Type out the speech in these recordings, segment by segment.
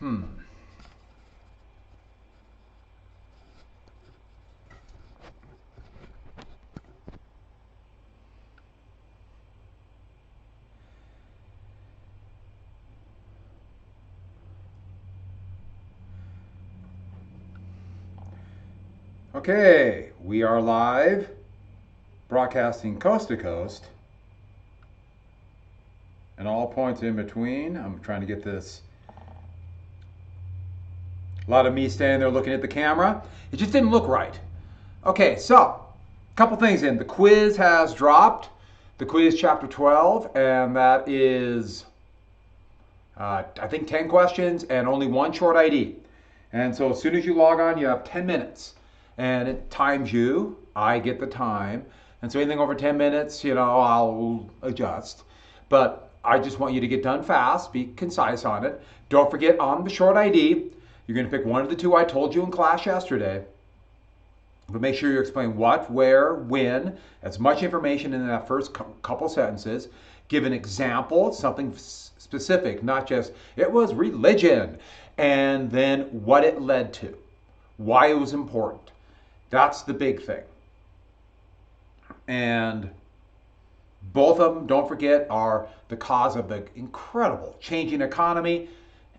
Hmm. Okay, we are live, broadcasting coast to coast, and all points in between. I'm trying to get this. A lot of me standing there looking at the camera. It just didn't look right. Okay, so a couple things in. The quiz has dropped. The quiz chapter 12, and that is, I think, 10 questions and only one short ID. And so as soon as you log on, you have 10 minutes. And it times you. I get the time. And so anything over 10 minutes, I'll adjust. But I just want you to get done fast, be concise on it. Don't forget on the short ID, you're going to pick one of the two I told you in class yesterday. But make sure you explain what, where, when, as much information in that first couple sentences. Give an example, something specific, not just, it was religion, and then what it led to, why it was important. That's the big thing. And both of them, don't forget, are the cause of the incredible changing economy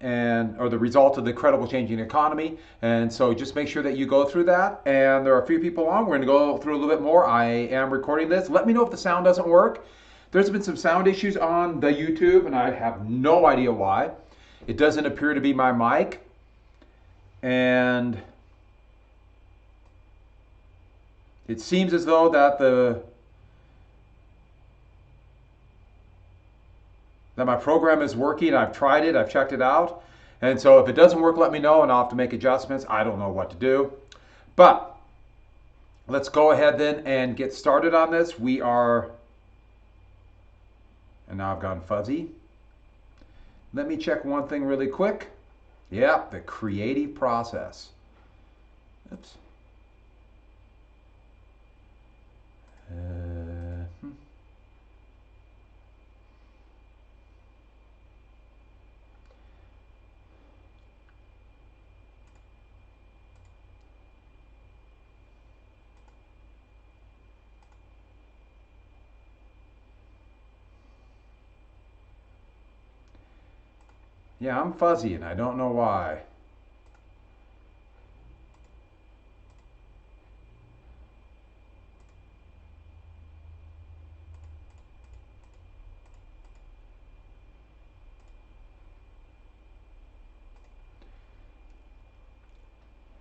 or the result of the incredible changing economy. And so just make sure that you go through that. And there are a few people on. We're going to go through a little bit more. I am recording this. Let me know if the sound doesn't work. There's been some sound issues on the YouTube, and I have no idea why. It doesn't appear to be my mic. And it seems as though that my program is working. I've tried it. I've checked it out. And so if it doesn't work, let me know, and I'll have to make adjustments. I don't know what to do. But let's go ahead then and get started on this. And now I've gone fuzzy. Let me check one thing really quick. Yeah, the creative process. Oops. Yeah, I'm fuzzy and I don't know why.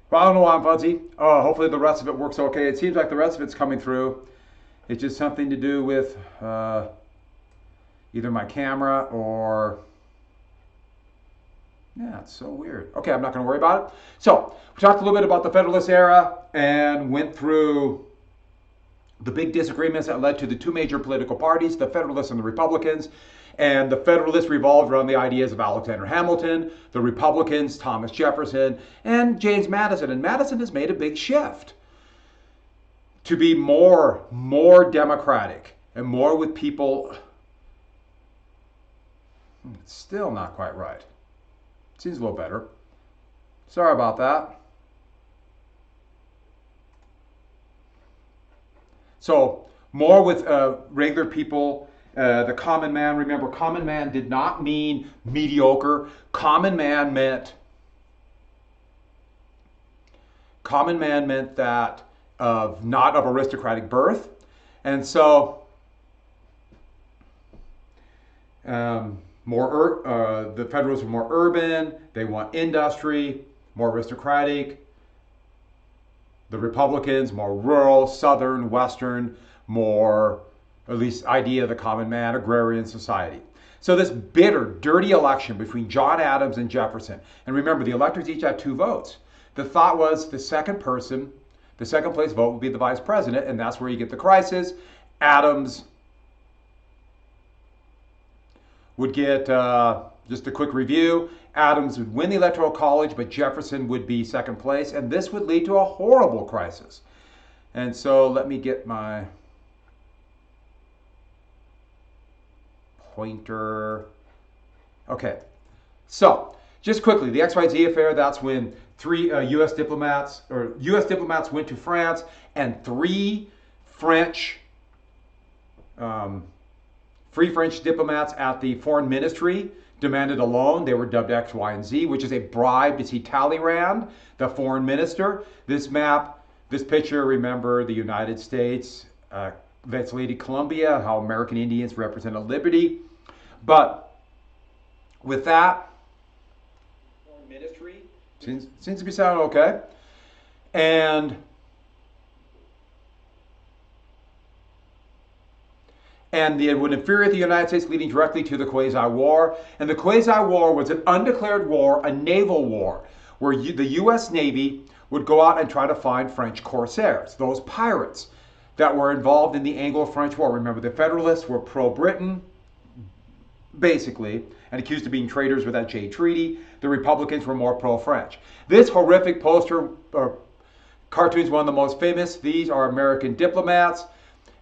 Well, I don't know why I'm fuzzy. Hopefully the rest of it works okay. It seems like the rest of it's coming through. It's just something to do with either my camera or... Yeah, it's so weird. Okay, I'm not going to worry about it. So, we talked a little bit about the Federalist era and went through the big disagreements that led to the two major political parties, the Federalists and the Republicans. And the Federalists revolved around the ideas of Alexander Hamilton, the Republicans, Thomas Jefferson, and James Madison. And Madison has made a big shift to be more democratic and more with people. It's still not quite right. Seems a little better. Sorry about that. So more with regular people, the common man. Remember, common man did not mean mediocre. Common man meant that not of aristocratic birth. And so the Federalists were more urban. They want industry, more aristocratic. The Republicans, more rural, southern, western, more, at least idea of the common man, agrarian society. So this bitter, dirty election between John Adams and Jefferson. And remember, the electors each had 2 votes. The thought was the second place vote would be the vice president, and that's where you get the crisis. Adams would get, just a quick review, Adams would win the Electoral College, but Jefferson would be second place, and this would lead to a horrible crisis. And so let me get my pointer. Okay, so Just quickly, the XYZ affair, that's when three U.S. diplomats went to France, and three French, free French diplomats at the foreign ministry demanded a loan. They were dubbed X, Y, and Z, which is a bribe to see Talleyrand, the foreign minister. This map, this picture, remember the United States, that's Lady Columbia, how American Indians represented liberty. But with that, foreign ministry seems to be sounding okay. And it would infuriate the United States, leading directly to the Quasi-War. And the Quasi-War was an undeclared war, a naval war, where the U.S. Navy would go out and try to find French corsairs, those pirates that were involved in the Anglo-French War. Remember, the Federalists were pro-Britain, basically, and accused of being traitors with that Jay Treaty. The Republicans were more pro-French. This horrific poster, cartoon is one of the most famous. These are American diplomats.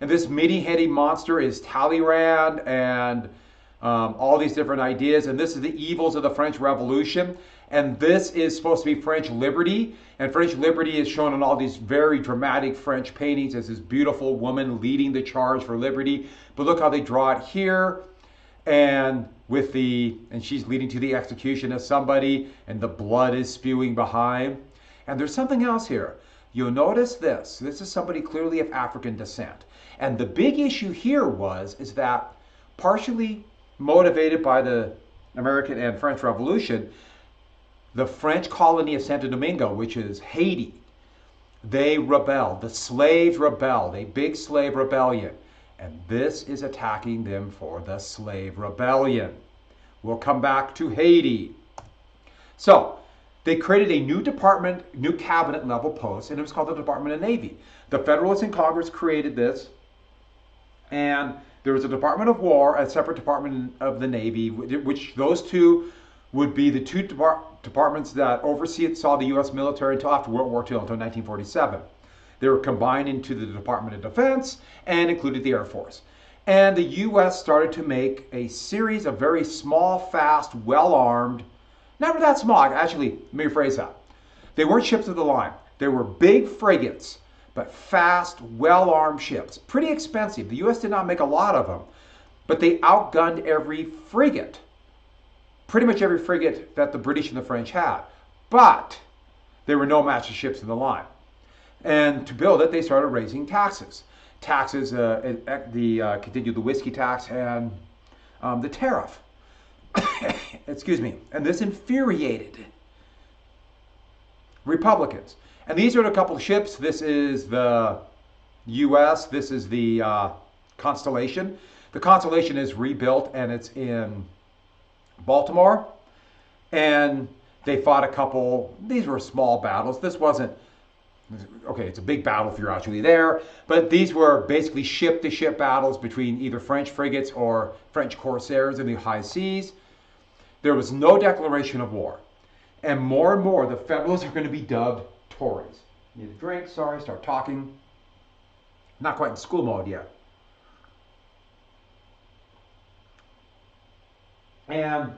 And this meaty-headed monster is Talleyrand and all these different ideas. And this is the evils of the French Revolution. And this is supposed to be French liberty. And French liberty is shown in all these very dramatic French paintings as this beautiful woman leading the charge for liberty. But look how they draw it here. And she's leading to the execution of somebody, and the blood is spewing behind. And there's something else here. You'll notice this. This is somebody clearly of African descent. And the big issue here is that partially motivated by the American and French Revolution, the French colony of Santo Domingo, which is Haiti, they rebelled. The slaves rebelled, a big slave rebellion. And this is attacking them for the slave rebellion. We'll come back to Haiti. So, they created a new department, new cabinet level post, and it was called the Department of Navy. The Federalists in Congress created this, and there was a Department of War, a separate Department of the Navy, which those two would be the two departments that saw the U.S. military until after World War II, until 1947. They were combined into the Department of Defense and included the Air Force. And the U.S. started to make a series of very small, fast, well-armed, never that small, actually, let me rephrase that. They weren't ships of the line. They were big frigates, but fast, well-armed ships. Pretty expensive. The U.S. did not make a lot of them, but they outgunned every frigate. Pretty much every frigate that the British and the French had. But they were no match to ships in the line. And to build it, they started raising taxes. Taxes, continued the whiskey tax and the tariff. Excuse me. And this infuriated Republicans. And these are a couple of ships. This is the U.S. This is the Constellation. The Constellation is rebuilt, and it's in Baltimore. And they fought a couple. These were small battles. This wasn't. Okay, it's a big battle if you're actually there, but these were basically ship-to-ship battles between either French frigates or French corsairs in the high seas. There was no declaration of war. And more, the Federalists are going to be dubbed Tories. Need a drink, sorry, start talking. Not quite in school mode yet. And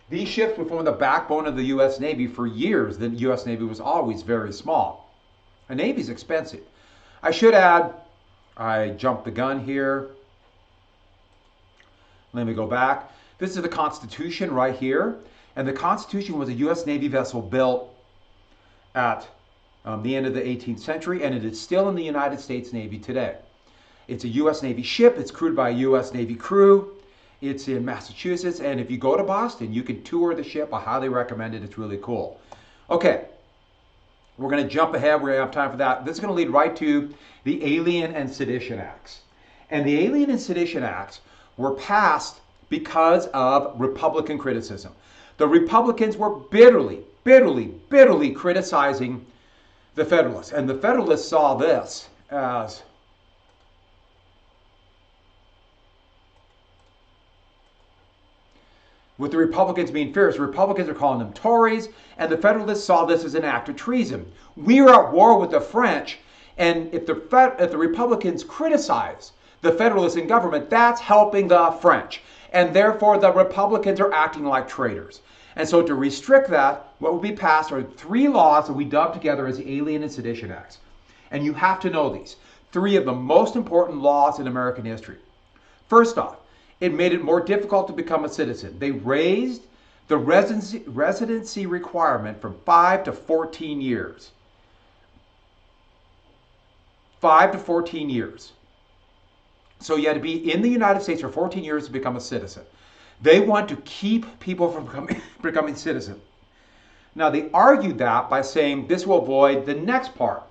these ships would form the backbone of the U.S. Navy for years. The U.S. Navy was always very small. A Navy's expensive. I should add, I jumped the gun here. Let me go back. This is the Constitution right here. And the Constitution was a U.S. Navy vessel built at the end of the 18th century, and it is still in the United States Navy today. It's a U.S. Navy ship. It's crewed by a U.S. Navy crew. It's in Massachusetts, and if you go to Boston, you can tour the ship. I highly recommend it. It's really cool. Okay. We're going to jump ahead. We're going to have time for that. This is going to lead right to the Alien and Sedition Acts. And the Alien and Sedition Acts were passed because of Republican criticism. The Republicans were bitterly criticizing the Federalists. And the Federalists saw this as with the Republicans being fierce. The Republicans are calling them Tories, and the Federalists saw this as an act of treason. We are at war with the French, and if the Republicans criticize the Federalists in government, that's helping the French. and therefore the Republicans are acting like traitors. And so to restrict that, what will be passed are 3 laws that we dub together as the Alien and Sedition Acts. And you have to know these. 3 of the most important laws in American history. First off, it made it more difficult to become a citizen. They raised the residency requirement from 5 to 14 years. 5 to 14 years. So you had to be in the United States for 14 years to become a citizen. They want to keep people from becoming citizens. Now they argued that by saying this will avoid the next part,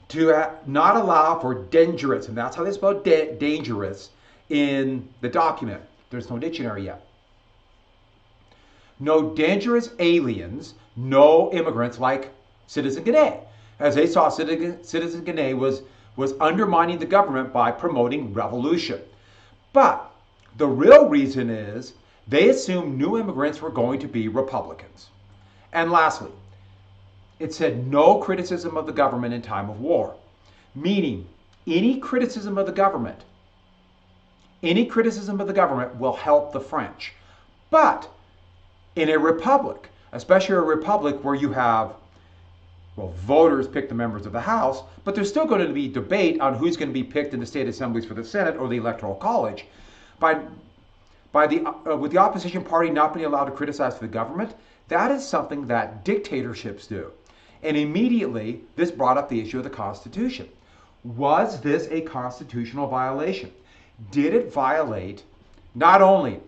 to not allow for dangerous, and that's how they spell dangerous in the document. There's no dictionary yet. No dangerous aliens, no immigrants like Citizen Gannett. As they saw, Citizen Gannett was undermining the government by promoting revolution. But the real reason is they assumed new immigrants were going to be Republicans. And lastly, it said no criticism of the government in time of war, meaning any criticism of the government will help the French. But in a republic, especially a republic where you have, well, voters pick the members of the House, but there's still going to be debate on who's going to be picked in the state assemblies for the Senate or the Electoral College. With the opposition party not being allowed to criticize the government, that is something that dictatorships do. And immediately, this brought up the issue of the Constitution. Was this a constitutional violation? Did it violate not only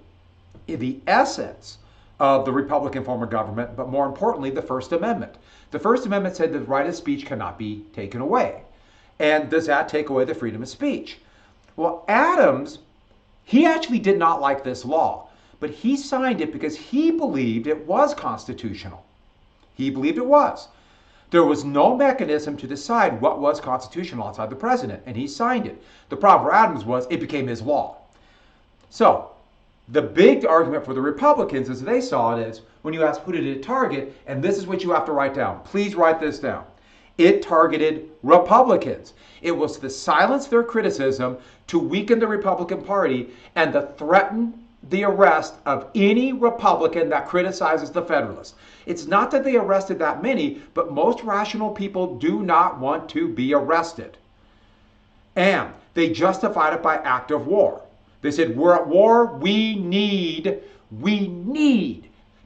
the essence of the Republican form of government, but more importantly, the First Amendment? The First Amendment said that the right of speech cannot be taken away. And does that take away the freedom of speech? Well, Adams, he actually did not like this law, but he signed it because he believed it was constitutional. He believed it was. There was no mechanism to decide what was constitutional outside the president, and he signed it. The problem for Adams was it became his law. So the big argument for the Republicans, as they saw it, is when you ask who did it target, and this is what you have to write down. Please write this down. It targeted Republicans. It was to silence their criticism, to weaken the Republican Party, and to threaten the arrest of any Republican that criticizes the Federalist. It's not that they arrested that many, but most rational people do not want to be arrested. And they justified it by act of war. They said, we're at war, we need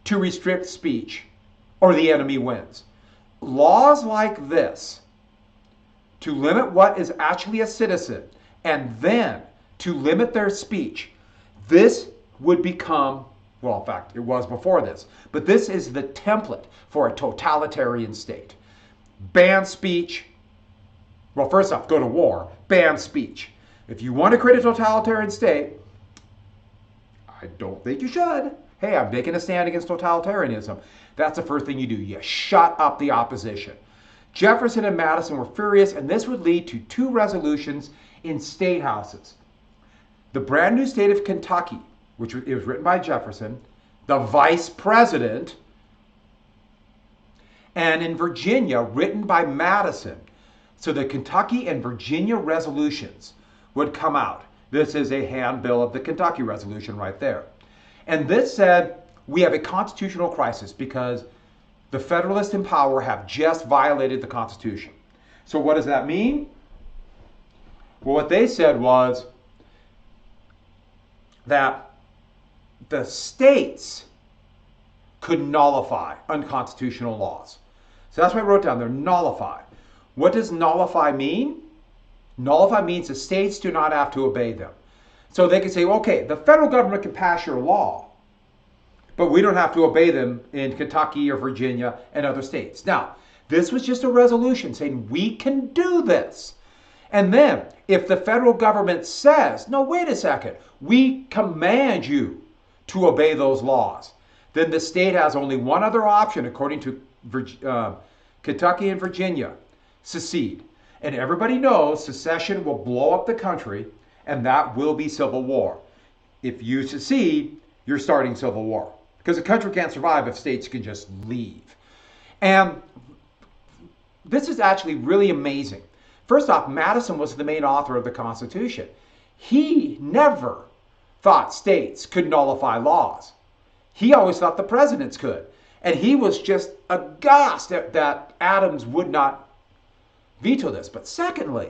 to restrict speech or the enemy wins. Laws like this, to limit what is actually a citizen and then to limit their speech, this would become, well, in fact, it was before this, but this is the template for a totalitarian state. Ban speech. Well, first off, go to war. Ban speech. If you want to create a totalitarian state, I don't think you should. Hey, I'm making a stand against totalitarianism. That's the first thing you do. You shut up the opposition. Jefferson and Madison were furious, and this would lead to 2 resolutions in state houses. The brand new state of Kentucky, which it was written by Jefferson, the vice president, and in Virginia, written by Madison. So the Kentucky and Virginia resolutions would come out. This is a handbill of the Kentucky resolution right there. And this said, we have a constitutional crisis because the Federalists in power have just violated the Constitution. So what does that mean? Well, what they said was that the states could nullify unconstitutional laws. So that's what I wrote down there, nullify. What does nullify mean? Nullify means the states do not have to obey them. So they can say, okay, the federal government can pass your law, but we don't have to obey them in Kentucky or Virginia and other states. Now, this was just a resolution saying we can do this. And then if the federal government says, no, wait a second, we command you to obey those laws, then the state has only one other option, according to Kentucky and Virginia: secede. And everybody knows secession will blow up the country, and that will be civil war. If you secede, you're starting civil war, because the country can't survive if states can just leave. And this is actually really amazing. First off, Madison was the main author of the Constitution. He never thought states could nullify laws. He always thought the presidents could. And he was just aghast that Adams would not veto this. But secondly,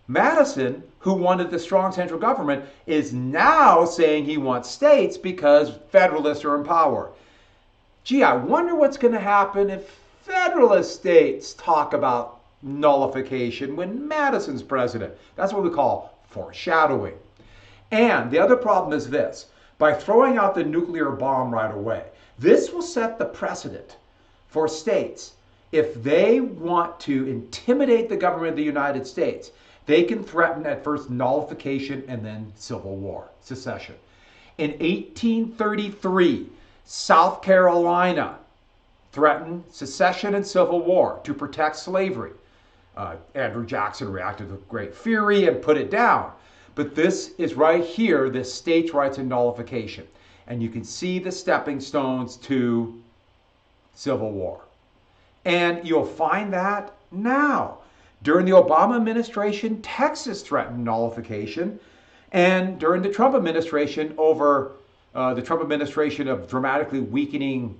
Madison, who wanted the strong central government, is now saying he wants states because Federalists are in power. Gee, I wonder what's going to happen if Federalist states talk about nullification when Madison's president. That's what we call foreshadowing. And the other problem is this. By throwing out the nuclear bomb right away, this will set the precedent for states. If they want to intimidate the government of the United States, they can threaten at first nullification and then civil war, secession. In 1833, South Carolina threatened secession and civil war to protect slavery. Andrew Jackson reacted with great fury and put it down. But this is right here, this states' rights and nullification. And you can see the stepping stones to civil war. And you'll find that now. During the Obama administration, Texas threatened nullification. And during the Trump administration, over the Trump administration of dramatically weakening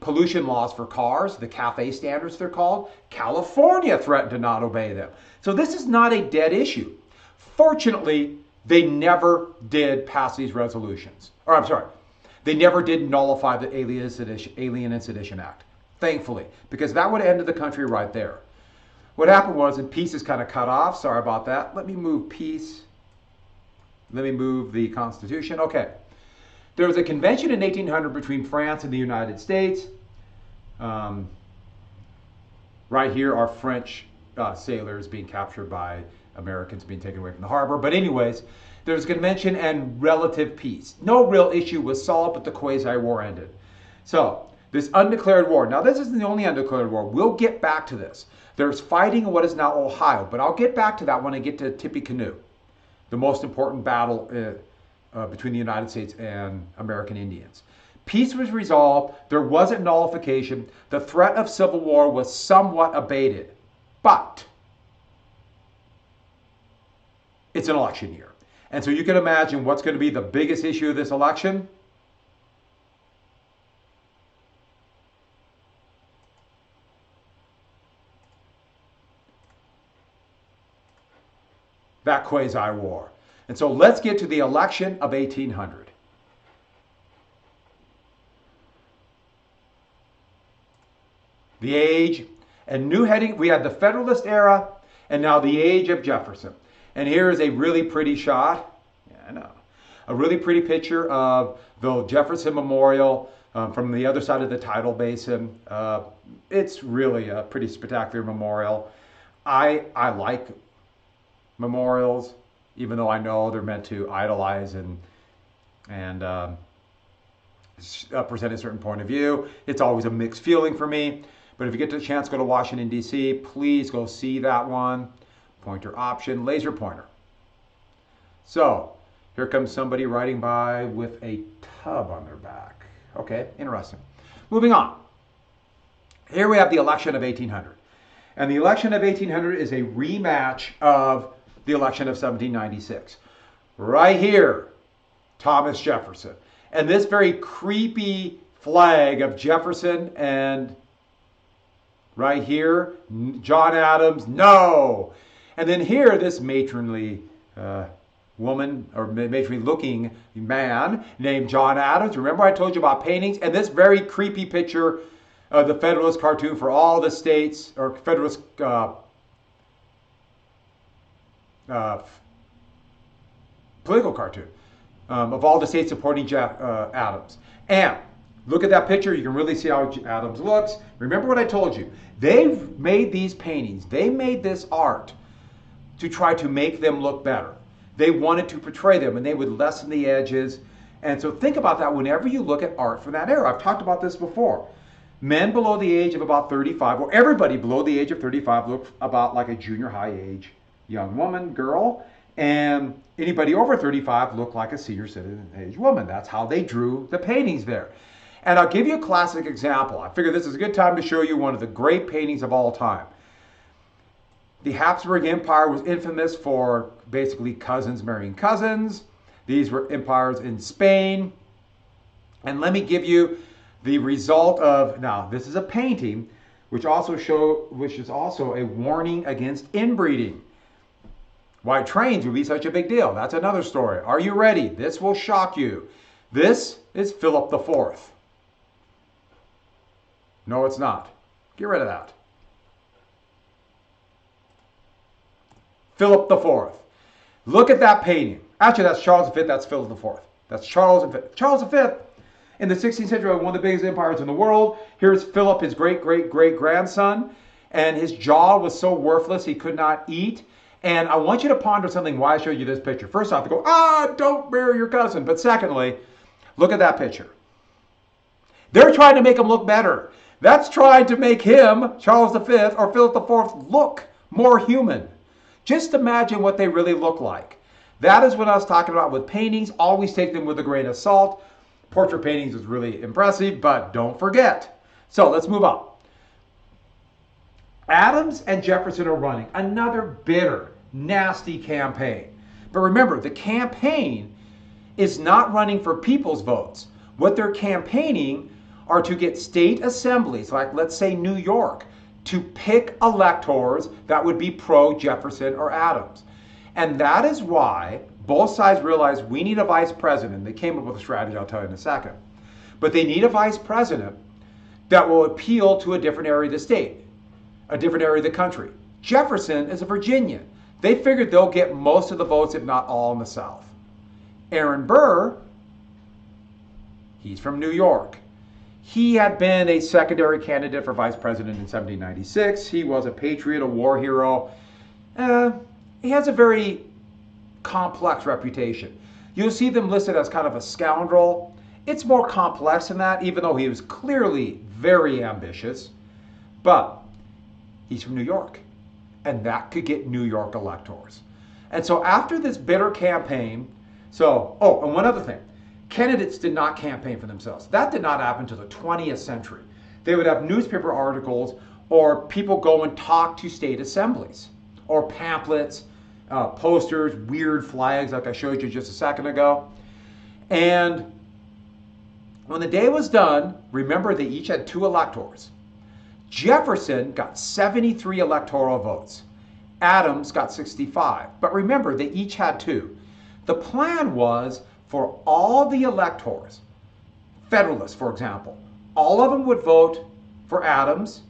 pollution laws for cars, the CAFE standards they're called, California threatened to not obey them. So this is not a dead issue. Fortunately, they never did pass these resolutions. Or I'm sorry, they never did nullify the Alien and Sedition Act, thankfully, because that would have ended the country right there. What happened was, and peace is kind of cut off, sorry about that. Let me move peace. Let me move the Constitution. Okay. There was a convention in 1800 between France and the United States. Right here are French sailors being captured by Americans being taken away from the harbor. But anyways, there was a convention and relative peace. No real issue was solved, but the quasi-war ended. So this undeclared war. Now this isn't the only undeclared war. We'll get back to this. There's fighting in what is now Ohio, but I'll get back to that when I get to Tippecanoe, the most important battle between the United States and American Indians. Peace was resolved. There wasn't nullification. The threat of civil war was somewhat abated. But it's an election year. And so you can imagine what's going to be the biggest issue of this election. That quasi-war. And so let's get to the election of 1800. The age and new heading, we had the Federalist era and now the age of Jefferson. And here is a really pretty shot. Yeah, I know. A really pretty picture of the Jefferson Memorial from the other side of the tidal basin. It's really a pretty spectacular memorial. I like memorials, even though I know they're meant to idolize and present a certain point of view. It's always a mixed feeling for me. But if you get the chance to go to Washington, D.C., please go see that one. Pointer option, laser pointer. So here comes somebody riding by with a tub on their back. Okay, interesting. Moving on. Here we have the election of 1800. And the election of 1800 is a rematch of the election of 1796. Right here, Thomas Jefferson. And this very creepy flag of Jefferson, and right here, John Adams, no. And then here, this matronly woman, or matronly looking man named John Adams. Remember I told you about paintings? And this very creepy picture of the Federalist cartoon for all the states, or Federalist political cartoon of all the states supporting Adams. And look at that picture. You can really see how Adams looks. Remember what I told you. They've made these paintings. They made this art to try to make them look better. They wanted to portray them, and they would lessen the edges. And so think about that whenever you look at art from that era. I've talked about this before. Men below the age of about 35, or everybody below the age of 35, look about like a junior high age young woman, girl. And anybody over 35 looked like a senior citizen age woman. That's how they drew the paintings there. And I'll give you a classic example. I figure this is a good time to show you one of the great paintings of all time. The Habsburg Empire was infamous for basically cousins marrying cousins. These were empires in Spain. And let me give you the result of, now this is a painting, which is also a warning against inbreeding. Why trains would be such a big deal. That's another story. Are you ready? This will shock you. This is Philip IV. No, it's not. Get rid of that. Philip IV. Look at that painting. Actually, that's Charles V. That's Philip IV. That's Charles V. Charles V, in the 16th century, one of the biggest empires in the world. Here's Philip, his great-great-great-grandson, and his jaw was so worthless he could not eat. And I want you to ponder something why I showed you this picture. First off, to go, don't marry your cousin. But secondly, look at that picture. They're trying to make him look better. That's trying to make him, Charles V or Philip IV, look more human. Just imagine what they really look like. That is what I was talking about with paintings. Always take them with a grain of salt. Portrait paintings is really impressive, but don't forget. So let's move on. Adams and Jefferson are running another bitter, nasty campaign. But remember, the campaign is not running for people's votes. What they're campaigning are to get state assemblies, like let's say New York, to pick electors that would be pro-Jefferson or Adams. And that is why both sides realized we need a vice president. They came up with a strategy I'll tell you in a second. But they need a vice president that will appeal to a different area of the state, a different area of the country. Jefferson is a Virginian. They figured they'll get most of the votes, if not all, in the South. Aaron Burr, he's from New York. He had been a secondary candidate for vice president in 1796. He was a patriot, a war hero. He has a very complex reputation. You'll see them listed as kind of a scoundrel. It's more complex than that, even though he was clearly very ambitious. But he's from New York, and that could get New York electors. And so after this bitter campaign, and one other thing. Candidates did not campaign for themselves. That did not happen until the 20th century. They would have newspaper articles or people go and talk to state assemblies or pamphlets, posters, weird flags like I showed you just a second ago. And when the day was done, remember they each had 2 electors. Jefferson got 73 electoral votes. Adams got 65. But remember, they each had 2. The plan was for all the electors, Federalists, for example, all of them would vote for Adams,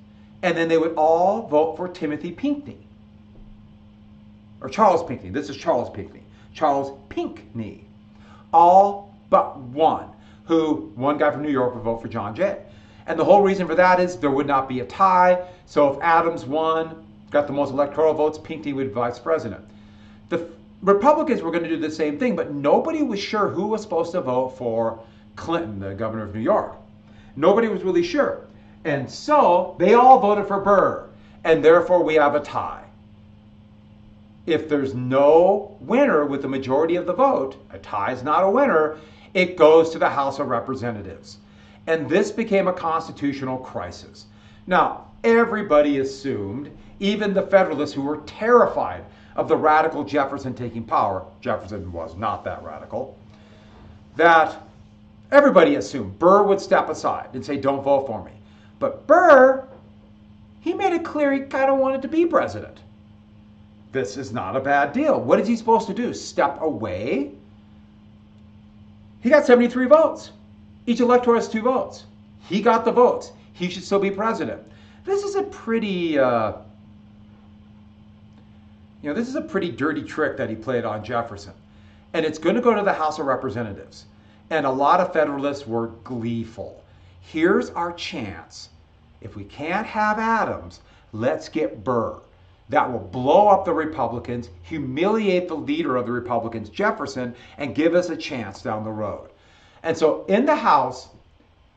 and then they would all vote for Timothy Pinckney. Or Charles Pinckney. This is Charles Pinckney. Charles Pinckney. All but one guy from New York would vote for John Jay. And the whole reason for that is there would not be a tie. So if Adams won, got the most electoral votes, Pinckney would be vice president. The Republicans were going to do the same thing, but nobody was sure who was supposed to vote for Clinton, the governor of New York. Nobody was really sure. And so they all voted for Burr, and therefore we have a tie. If there's no winner with the majority of the vote, a tie is not a winner, it goes to the House of Representatives. And this became a constitutional crisis. Now, everybody assumed, even the Federalists who were terrified of the radical Jefferson taking power, Jefferson was not that radical, that everybody assumed Burr would step aside and say, don't vote for me. But Burr, he made it clear he kind of wanted to be president. This is not a bad deal. What is he supposed to do? Step away? He got 73 votes. Each elector has 2 votes. He got the votes. He should still be president. This is a pretty, this is a pretty dirty trick that he played on Jefferson. And it's going to go to the House of Representatives. And a lot of Federalists were gleeful. Here's our chance. If we can't have Adams, let's get Burr. That will blow up the Republicans, humiliate the leader of the Republicans, Jefferson, and give us a chance down the road. And so in the House,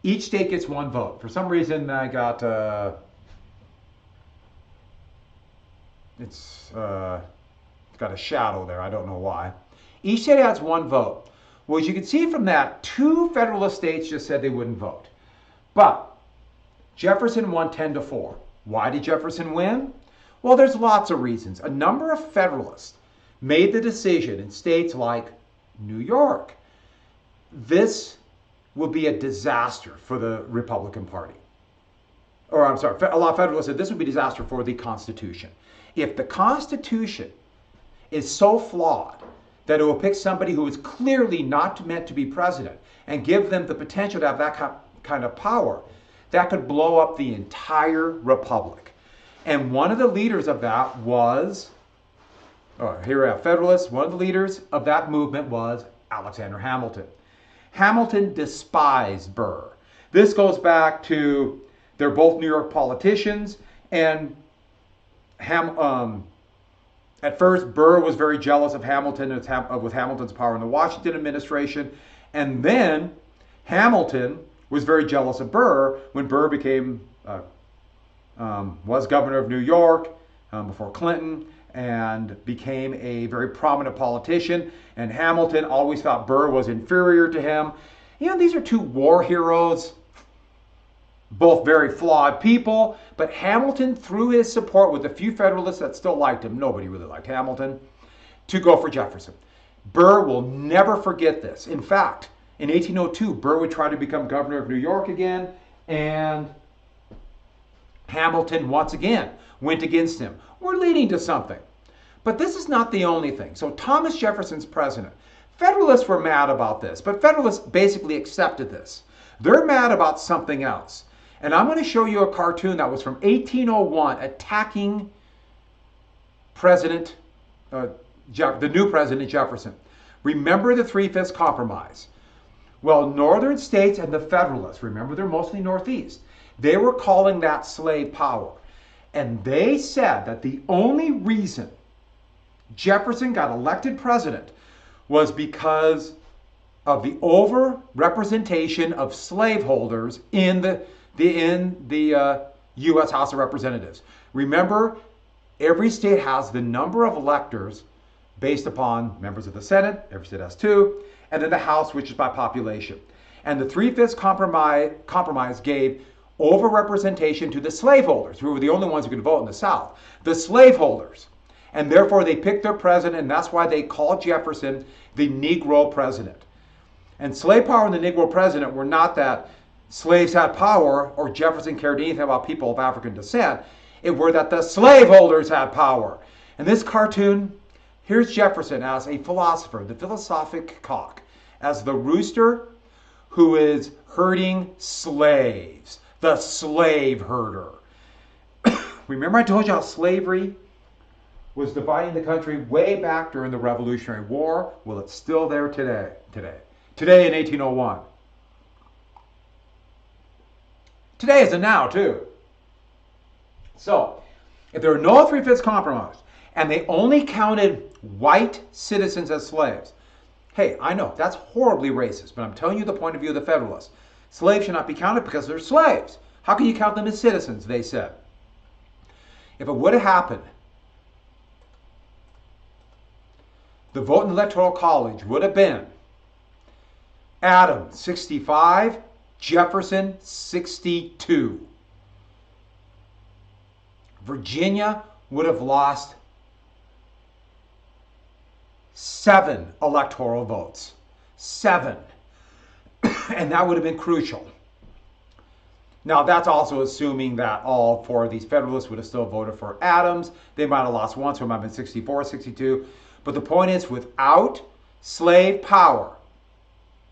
each state gets 1 vote. For some reason, I got, it's got a shadow there. I don't know why. Each state has 1 vote. Well, as you can see from that, 2 Federalist states just said they wouldn't vote. But Jefferson won 10-4. Why did Jefferson win? Well, there's lots of reasons. A number of Federalists made the decision in states like New York. This will be a disaster for the Republican Party. Or I'm sorry, a lot of Federalists said this would be a disaster for the Constitution. If the Constitution is so flawed that it will pick somebody who is clearly not meant to be president and give them the potential to have that kind of power, that could blow up the entire republic. And one of the leaders of that was, here we have Federalists, one of the leaders of that movement was Alexander Hamilton. Hamilton despised Burr. This goes back to, they're both New York politicians, and at first, Burr was very jealous of Hamilton with Hamilton's power in the Washington administration, and then Hamilton was very jealous of Burr when Burr was governor of New York before Clinton and became a very prominent politician. And Hamilton always thought Burr was inferior to him. You know, these are two war heroes, both very flawed people, but Hamilton, through his support with a few Federalists that still liked him, nobody really liked Hamilton, to go for Jefferson. Burr will never forget this. In fact, in 1802, Burr would try to become governor of New York again, and Hamilton once again went against him. We're leading to something. But this is not the only thing. So Thomas Jefferson's president. Federalists were mad about this, but Federalists basically accepted this. They're mad about something else. And I'm going to show you a cartoon that was from 1801 attacking the new President Jefferson. Remember the Three-Fifths Compromise. Well, northern states and the Federalists, remember they're mostly northeast, they were calling that slave power. And they said that the only reason Jefferson got elected president was because of the over-representation of slaveholders in the U.S. House of Representatives. Remember, every state has the number of electors based upon members of the Senate, every state has 2, and then the House, which is by population. And the Three-Fifths Compromise gave over-representation to the slaveholders, who were the only ones who could vote in the South. The slaveholders. And therefore they picked their president, and that's why they called Jefferson the Negro president. And slave power and the Negro president were not that slaves had power or Jefferson cared anything about people of African descent. It were that the slaveholders had power. In this cartoon, here's Jefferson as a philosopher, the philosophic cock, as the rooster who is herding slaves, the slave herder. Remember I told you how slavery was dividing the country way back during the Revolutionary War? Well, it's still there today in 1801. Today is a now, too. So, if there were no Three-Fifths Compromise, and they only counted white citizens as slaves, hey, I know, that's horribly racist, but I'm telling you the point of view of the Federalists. Slaves should not be counted because they're slaves. How can you count them as citizens, they said. If it would have happened, the vote in the Electoral College would have been Adams, 65, Jefferson, 62. Virginia would have lost 7 electoral votes. 7. And that would have been crucial. Now, that's also assuming that all 4 of these Federalists would have still voted for Adams. They might have lost one, so it might have been 64, 62. But the point is, without slave power,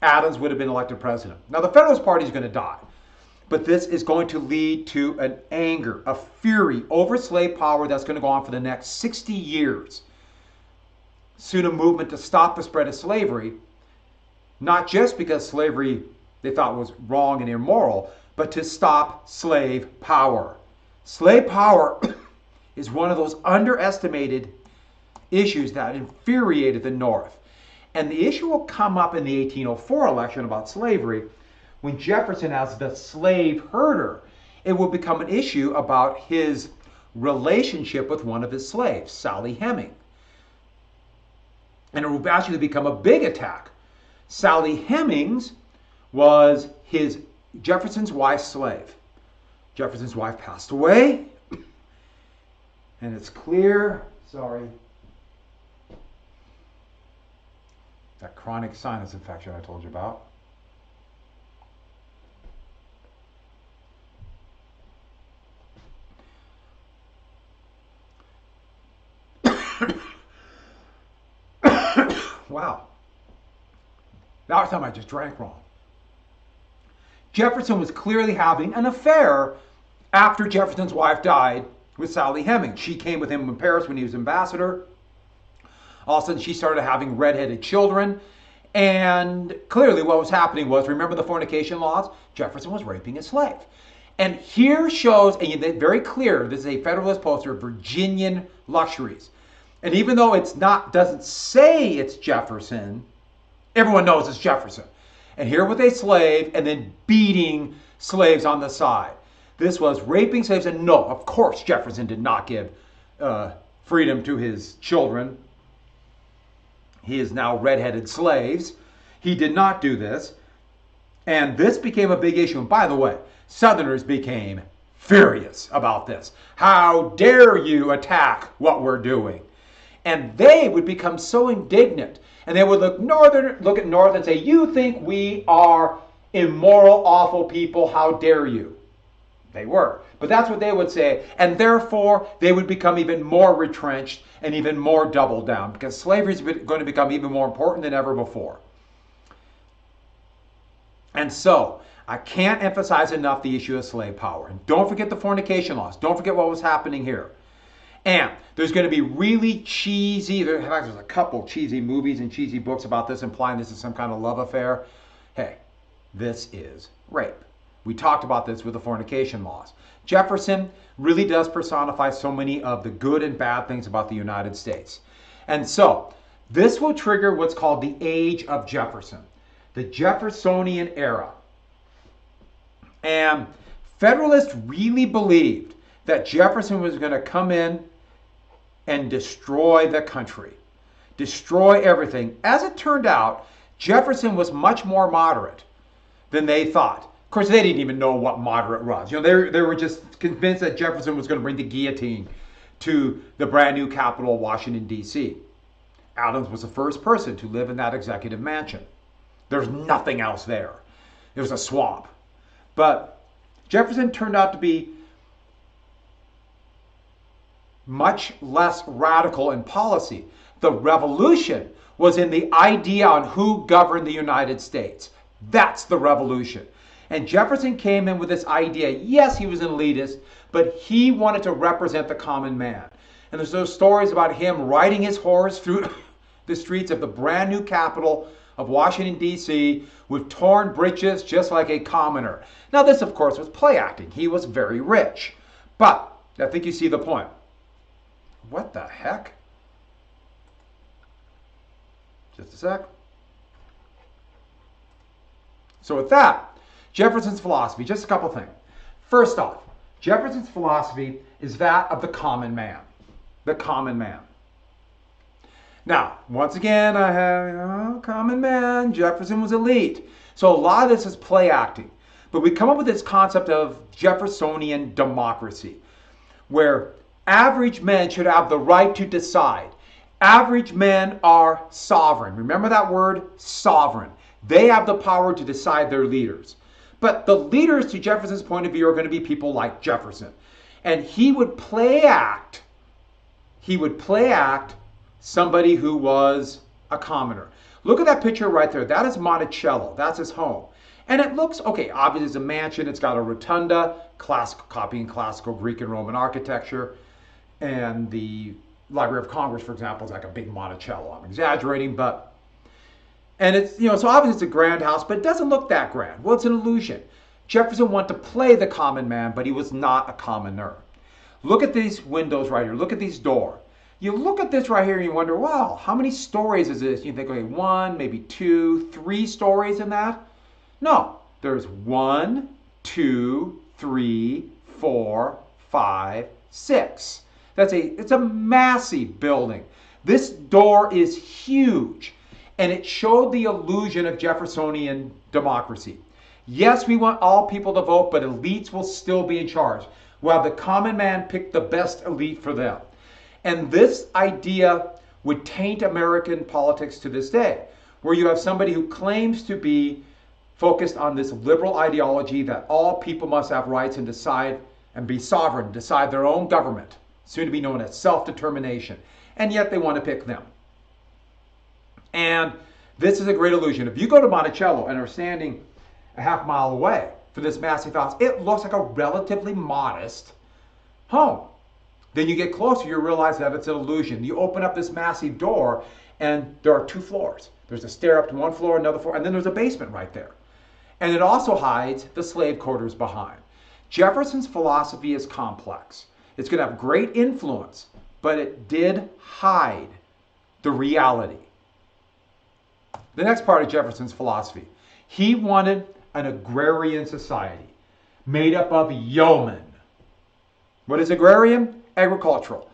Adams would have been elected president. Now, the Federalist Party is going to die. But this is going to lead to an anger, a fury over slave power that's going to go on for the next 60 years. Soon a movement to stop the spread of slavery, not just because slavery they thought was wrong and immoral, but to stop slave power. Slave power is one of those underestimated issues that infuriated the North. And the issue will come up in the 1804 election about slavery. When Jefferson, as the slave herder, it will become an issue about his relationship with one of his slaves, Sally Heming. And it will actually become a big attack. Sally Hemings was Jefferson's wife's slave. Jefferson's wife passed away, And it's clear, sorry, that chronic sinus infection I told you about. Wow. That was time I just drank wrong. Jefferson was clearly having an affair after Jefferson's wife died with Sally Hemings. She came with him in Paris when he was ambassador. All of a sudden, she started having redheaded children. And clearly what was happening was, remember the fornication laws? Jefferson was raping a slave. And here shows, and very clear, this is a Federalist poster, Virginian luxuries. And even though it's not, doesn't say it's Jefferson, everyone knows it's Jefferson. And here with a slave and then beating slaves on the side. This was raping slaves, and no, of course Jefferson did not give freedom to his children. He is now redheaded slaves. He did not do this. And this became a big issue. And by the way, Southerners became furious about this. How dare you attack what we're doing? And they would become so indignant. And they would look at North and say, you think we are immoral, awful people, how dare you? They were. But that's what they would say. And therefore, they would become even more retrenched and even more doubled down, because slavery is going to become even more important than ever before. And so, I can't emphasize enough the issue of slave power. And don't forget the fornication laws. Don't forget what was happening here. And there's going to be really cheesy, in fact, there's a couple cheesy movies and cheesy books about this, implying this is some kind of love affair. Hey, this is rape. We talked about this with the fornication laws. Jefferson really does personify so many of the good and bad things about the United States. And so, this will trigger what's called the Age of Jefferson, the Jeffersonian era. And Federalists really believed that Jefferson was going to come in and destroy the country, destroy everything. As it turned out, Jefferson was much more moderate than they thought. Of course, they didn't even know what moderate was. You know, they were just convinced that Jefferson was going to bring the guillotine to the brand new capital, Washington, D.C. Adams was the first person to live in that executive mansion. There's nothing else there. It was a swamp. But Jefferson turned out to be much less radical in policy. The revolution was in the idea on who governed the United States. That's the revolution. And Jefferson came in with this idea. Yes, he was an elitist, but he wanted to represent the common man. And there's those stories about him riding his horse through the streets of the brand new capital of Washington, D.C. with torn breeches just like a commoner. Now this, of course, was play acting. He was very rich. But I think you see the point. What the heck? Just a sec. So with that, Jefferson's philosophy, just a couple things. First off, Jefferson's philosophy is that of the common man. The common man. Now, once again, I have, common man, Jefferson was elite. So a lot of this is play acting. But we come up with this concept of Jeffersonian democracy, where average men should have the right to decide. Average men are sovereign. Remember that word? Sovereign. They have the power to decide their leaders. But the leaders, to Jefferson's point of view, are going to be people like Jefferson. And he would play act somebody who was a commoner. Look at that picture right there. That is Monticello. That's his home. And it looks, okay, obviously it's a mansion. It's got a rotunda, copying classical Greek and Roman architecture. And the Library of Congress, for example, is like a big Monticello. I'm exaggerating, but... And it's, so obviously it's a grand house, but it doesn't look that grand. Well, it's an illusion. Jefferson wanted to play the common man, but he was not a commoner. Look at these windows right here. Look at these doors. You look at this right here and you wonder, wow, how many stories is this? You think, okay, 1, maybe 2, 3 stories in that? No, there's 1, 2, 3, 4, 5, 6. It's a massive building. This door is huge, and it showed the illusion of Jeffersonian democracy. Yes, we want all people to vote, but elites will still be in charge. Well, the common man picked the best elite for them. And this idea would taint American politics to this day, where you have somebody who claims to be focused on this liberal ideology that all people must have rights and decide and be sovereign, decide their own government, soon to be known as self-determination. And yet they want to pick them. And this is a great illusion. If you go to Monticello and are standing a half mile away from this massive house, it looks like a relatively modest home. Then you get closer, you realize that it's an illusion. You open up this massive door and there are 2 floors. There's a stair up to one floor, another floor, and then there's a basement right there. And it also hides the slave quarters behind. Jefferson's philosophy is complex. It's going to have great influence, but it did hide the reality. The next part of Jefferson's philosophy, he wanted an agrarian society made up of yeomen. What is agrarian? Agricultural.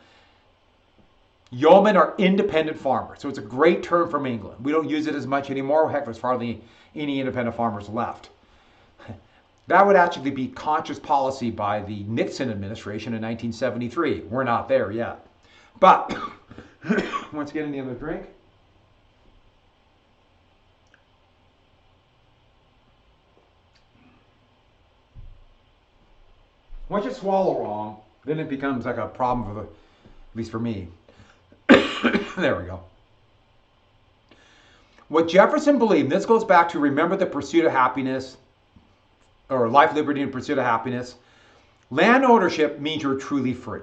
Yeomen are independent farmers, so it's a great term from England. We don't use it as much anymore. Heck, there's hardly any independent farmers left. That would actually be conscious policy by the Nixon administration in 1973. We're not there yet. But, once again, any other drink? Once you swallow wrong, then it becomes like a problem for at least for me. There we go. What Jefferson believed, and this goes back to remember the pursuit of happiness, or life, liberty, and pursuit of happiness. Land ownership means you're truly free.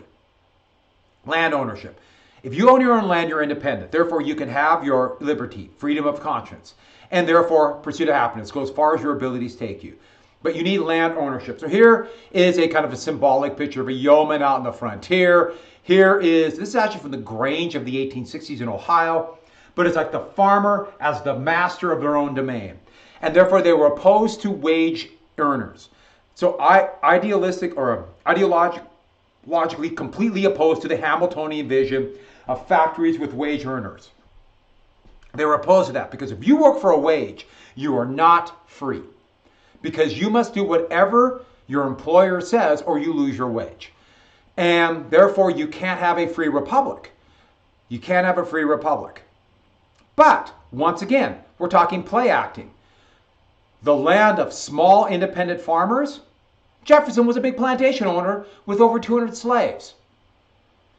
Land ownership. If you own your own land, you're independent. Therefore, you can have your liberty, freedom of conscience, and therefore pursuit of happiness. Go as far as your abilities take you. But you need land ownership. So here is a kind of a symbolic picture of a yeoman out in the frontier. This is actually from the Grange of the 1860s in Ohio, but it's like the farmer as the master of their own domain. And therefore they were opposed to wage earners. So idealistic or ideologically completely opposed to the Hamiltonian vision of factories with wage earners. They were opposed to that because if you work for a wage, you are not free. Because you must do whatever your employer says or you lose your wage. And therefore you can't have a free republic. You can't have a free republic. But, once again, we're talking play acting. The land of small independent farmers, Jefferson was a big plantation owner with over 200 slaves.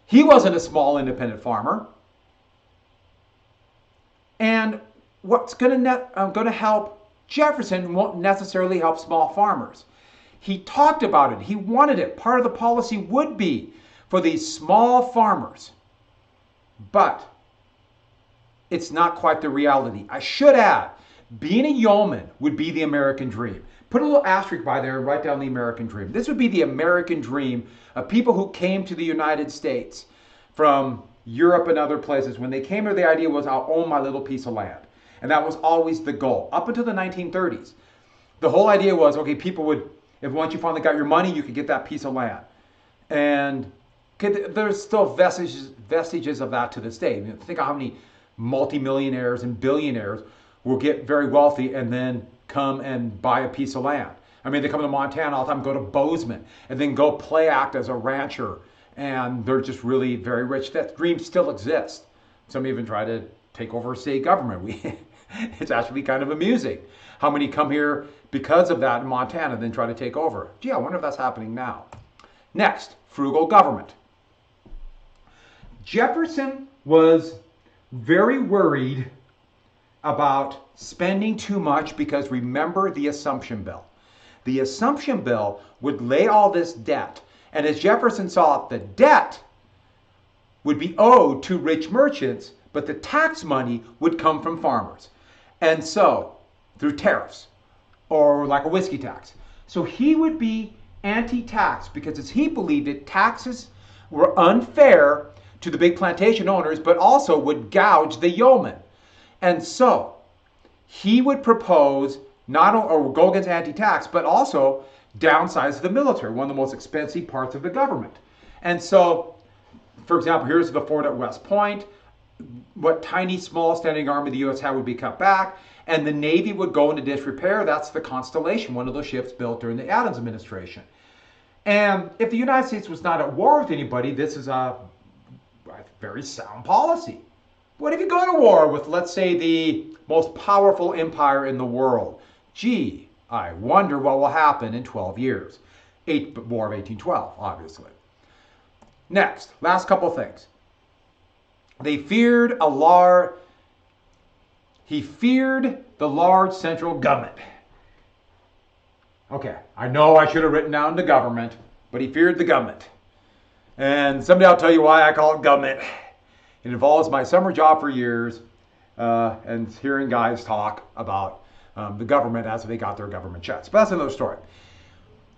He wasn't a small independent farmer. And what's going to help Jefferson won't necessarily help small farmers. He talked about it. He wanted it. Part of the policy would be for these small farmers. But it's not quite the reality. I should add, being a yeoman would be the American dream. Put a little asterisk by there and write down the American dream. This would be the American dream of people who came to the United States from Europe and other places. When they came here, the idea was, I'll own my little piece of land. And that was always the goal, up until the 1930s. The whole idea was, okay, people would, if once you finally got your money, you could get that piece of land. And there's still vestiges of that to this day. I mean, think of how many multimillionaires and billionaires will get very wealthy and then come and buy a piece of land. I mean, they come to Montana all the time, go to Bozeman, and then go play act as a rancher. And they're just really very rich. That dream still exists. Some even try to take over state government. It's actually kind of amusing how many come here because of that in Montana and then try to take over. Gee, I wonder if that's happening now. Next, frugal government. Jefferson was very worried about spending too much because remember the Assumption Bill. The Assumption Bill would lay all this debt, and as Jefferson saw it, the debt would be owed to rich merchants, but the tax money would come from farmers. And so, through tariffs, or like a whiskey tax. So he would be anti-tax because as he believed it, taxes were unfair to the big plantation owners, but also would gouge the yeoman. And so, he would propose not only, or go against anti-tax, but also downsize the military, one of the most expensive parts of the government. And so, for example, here's the fort at West Point. What tiny, small standing army the U.S. had would be cut back, and the Navy would go into disrepair. That's the Constellation, one of those ships built during the Adams administration. And if the United States was not at war with anybody, this is a very sound policy. What if you go to war with, let's say, the most powerful empire in the world? Gee, I wonder what will happen in 12 years. War of 1812, obviously. Next, last couple things. He feared the large central government. Okay, I know I should have written down the government, but he feared the government. And someday I'll tell you why I call it government. It involves my summer job for years and hearing guys talk about the government as they got their government checks. But that's another story.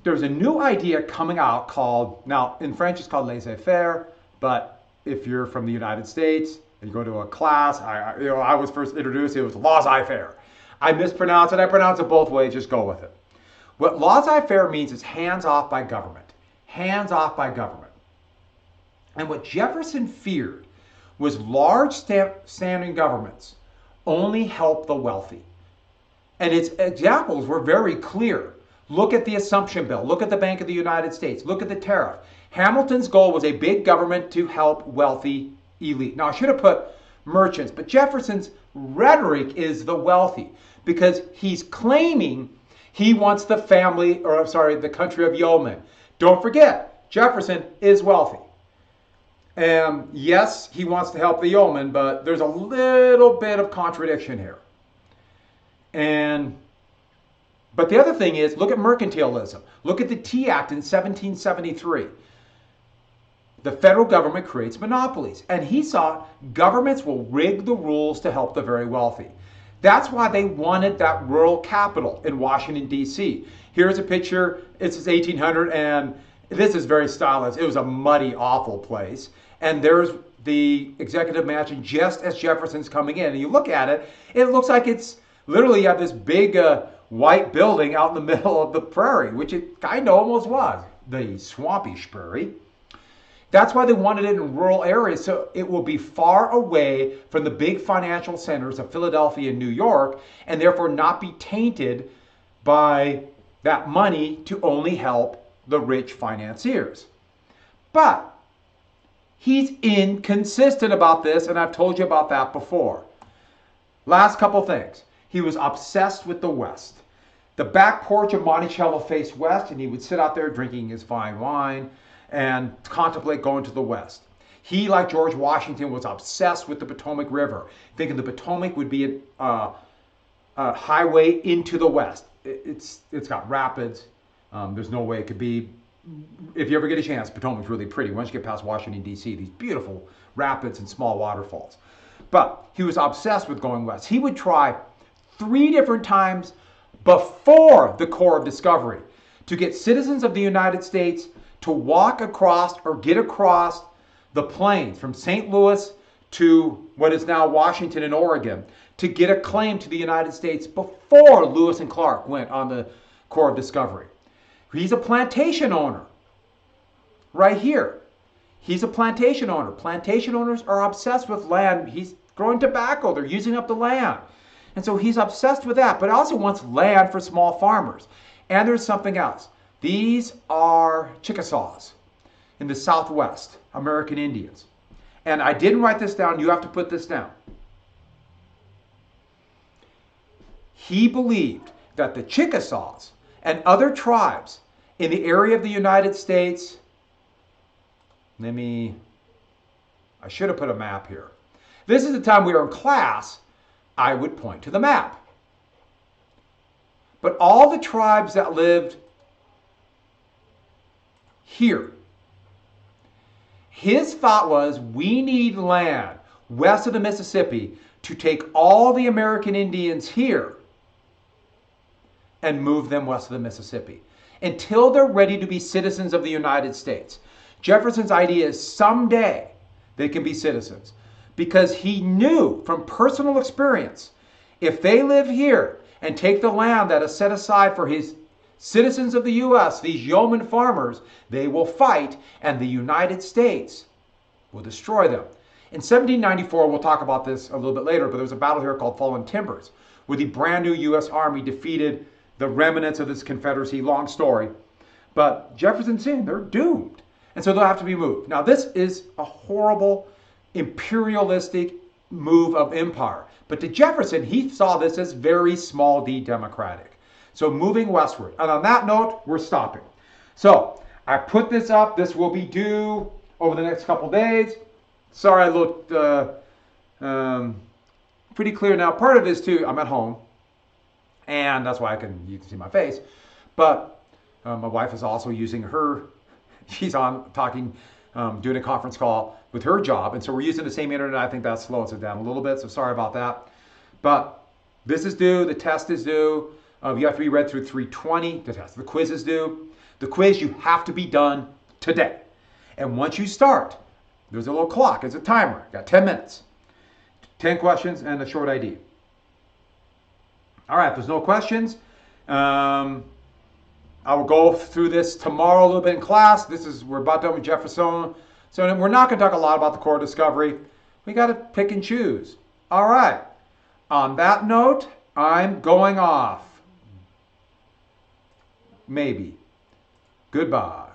There's a new idea coming out called, now in French it's called laissez-faire, but if you're from the United States and you go to a class, I was first introduced, it was laissez-faire. I mispronounce it, I pronounce it both ways, just go with it. What laissez-faire means is hands off by government. Hands off by government. And what Jefferson feared was large standing governments only help the wealthy. And its examples were very clear. Look at the Assumption Bill. Look at the Bank of the United States. Look at the tariff. Hamilton's goal was a big government to help wealthy elite. Now, I should have put merchants, but Jefferson's rhetoric is the wealthy because he's claiming he wants the country of yeomen. Don't forget, Jefferson is wealthy. And yes, he wants to help the yeoman, but there's a little bit of contradiction here. But the other thing is, look at mercantilism. Look at the Tea Act in 1773. The federal government creates monopolies. And he saw governments will rig the rules to help the very wealthy. That's why they wanted that rural capital in Washington, D.C. Here's a picture. This is 1800, and this is very stylish. It was a muddy, awful place. And there's the executive mansion just as Jefferson's coming in. And you look at it, it looks like it's literally you have this big white building out in the middle of the prairie, which it kind of almost was, the swampish prairie. That's why they wanted it in rural areas, so it will be far away from the big financial centers of Philadelphia and New York, and therefore not be tainted by that money to only help the rich financiers. But he's inconsistent about this, and I've told you about that before. Last couple things. He was obsessed with the West. The back porch of Monticello faced west, and he would sit out there drinking his fine wine and contemplate going to the West. He, like George Washington, was obsessed with the Potomac River, thinking the Potomac would be a highway into the West. It's got rapids. There's no way it could be. If you ever get a chance, Potomac's really pretty. Once you get past Washington, D.C., these beautiful rapids and small waterfalls. But he was obsessed with going west. He would try 3 different times before the Corps of Discovery to get citizens of the United States to walk across or get across the plains from St. Louis to what is now Washington and Oregon to get a claim to the United States before Lewis and Clark went on the Corps of Discovery. He's a plantation owner right here. He's a plantation owner. Plantation owners are obsessed with land. He's growing tobacco. They're using up the land. And so he's obsessed with that, but also wants land for small farmers. And there's something else. These are Chickasaws in the Southwest, American Indians. And I didn't write this down. You have to put this down. He believed that the Chickasaws and other tribes in the area of the United States, I should have put a map here. This is the time we were in class, I would point to the map. But all the tribes that lived here, his thought was, we need land west of the Mississippi to take all the American Indians here and move them west of the Mississippi until they're ready to be citizens of the United States. Jefferson's idea is someday they can be citizens, because he knew from personal experience, if they live here and take the land that is set aside for his citizens of the U.S., these yeoman farmers, they will fight, and the United States will destroy them. In 1794, we'll talk about this a little bit later, but there was a battle here called Fallen Timbers, where the brand new U.S. Army defeated the remnants of this Confederacy. Long story. But Jefferson's in, they're doomed. And so they'll have to be moved. Now, this is a horrible, imperialistic move of empire. But to Jefferson, he saw this as very small d democratic. So moving westward. And on that note, we're stopping. So I put this up. This will be due over the next couple days. Sorry I looked pretty clear now. Part of it is too, I'm at home. And that's why you can see my face. But my wife is also using she's on talking, doing a conference call with her job. And so we're using the same internet. I think that slows it down a little bit. So sorry about that. But this is due. The test is due. You have to be read through 320 to test. The quiz is due. The quiz, you have to be done today. And once you start, there's a little clock. It's a timer. You got 10 minutes. 10 questions and a short ID. All right, if there's no questions, I will go through this tomorrow a little bit in class. We're about done with Jefferson. So we're not going to talk a lot about the core discovery. We got to pick and choose. All right. On that note, I'm going off. Maybe. Goodbye.